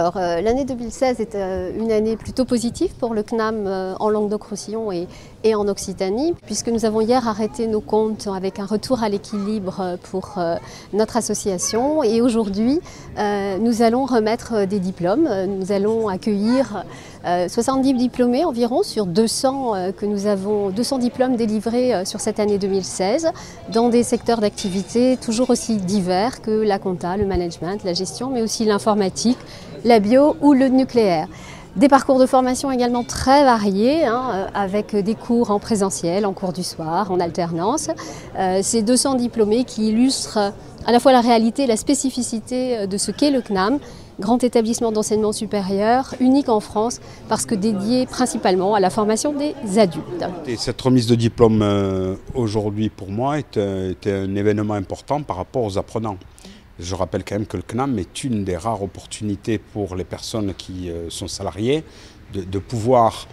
Alors, l'année 2016 est une année plutôt positive pour le CNAM en Languedoc-Roussillon et en Occitanie, puisque nous avons hier arrêté nos comptes avec un retour à l'équilibre pour notre association. Et aujourd'hui, nous allons remettre des diplômes. Nous allons accueillir 70 diplômés environ sur 200 que nous avons, 200 diplômes délivrés sur cette année 2016 dans des secteurs d'activité toujours aussi divers que la compta, le management, la gestion, mais aussi l'informatique, la bio ou le nucléaire. Des parcours de formation également très variés, avec des cours en présentiel, en cours du soir, en alternance. Ces 200 diplômés qui illustrent à la fois la réalité et la spécificité de ce qu'est le CNAM, grand établissement d'enseignement supérieur, unique en France, parce que dédié principalement à la formation des adultes. Et cette remise de diplôme aujourd'hui pour moi était un événement important par rapport aux apprenants. Je rappelle quand même que le CNAM est une des rares opportunités pour les personnes qui sont salariées de pouvoir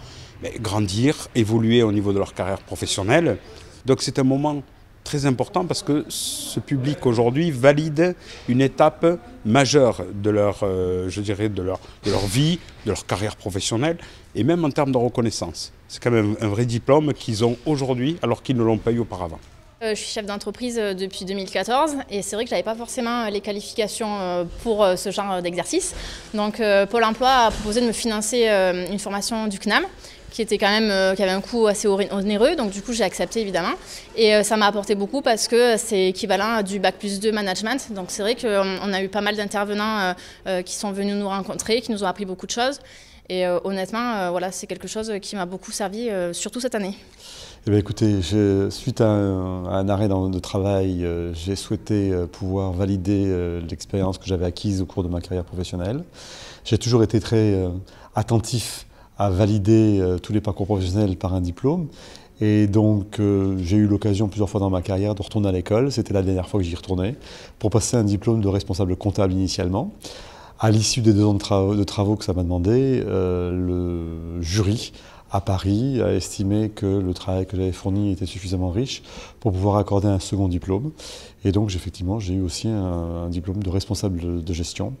grandir, évoluer au niveau de leur carrière professionnelle. Donc c'est un moment très important parce que ce public aujourd'hui valide une étape majeure de leur, je dirais, de leur vie, de leur carrière professionnelle et même en termes de reconnaissance. C'est quand même un vrai diplôme qu'ils ont aujourd'hui alors qu'ils ne l'ont pas eu auparavant. Je suis chef d'entreprise depuis 2014 et c'est vrai que je n'avais pas forcément les qualifications pour ce genre d'exercice. Donc Pôle emploi a proposé de me financer une formation du CNAM qui était quand même, qui avait un coût assez onéreux, donc du coup j'ai accepté évidemment. Et ça m'a apporté beaucoup parce que c'est équivalent à du Bac+2 management. Donc c'est vrai qu'on a eu pas mal d'intervenants qui sont venus nous rencontrer, qui nous ont appris beaucoup de choses. Et honnêtement, voilà, c'est quelque chose qui m'a beaucoup servi, surtout cette année. Eh bien, écoutez, suite à un arrêt de travail, j'ai souhaité pouvoir valider l'expérience que j'avais acquise au cours de ma carrière professionnelle. J'ai toujours été très attentif à valider tous les parcours professionnels par un diplôme. Et donc, j'ai eu l'occasion plusieurs fois dans ma carrière de retourner à l'école. C'était la dernière fois que j'y retournais, pour passer un diplôme de responsable comptable initialement. À l'issue des 2 ans de travaux que ça m'a demandé, le jury à Paris a estimé que le travail que j'avais fourni était suffisamment riche pour pouvoir accorder un second diplôme. Et donc, effectivement, j'ai eu aussi un diplôme de responsable de gestion,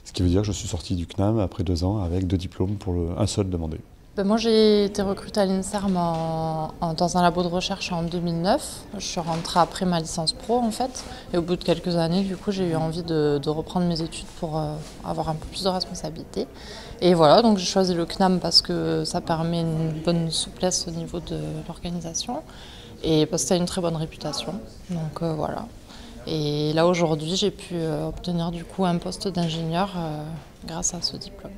ce qui veut dire que je suis sorti du CNAM après 2 ans avec 2 diplômes pour un seul demandé. Moi, j'ai été recrutée à l'INSERM dans un labo de recherche en 2009. Je suis rentrée après ma licence pro, en fait. Et au bout de quelques années, du coup, j'ai eu envie de reprendre mes études pour avoir un peu plus de responsabilité. Et voilà, donc j'ai choisi le CNAM parce que ça permet une bonne souplesse au niveau de l'organisation et parce que ça a une très bonne réputation. Donc voilà. Et là, aujourd'hui, j'ai pu obtenir du coup un poste d'ingénieur grâce à ce diplôme.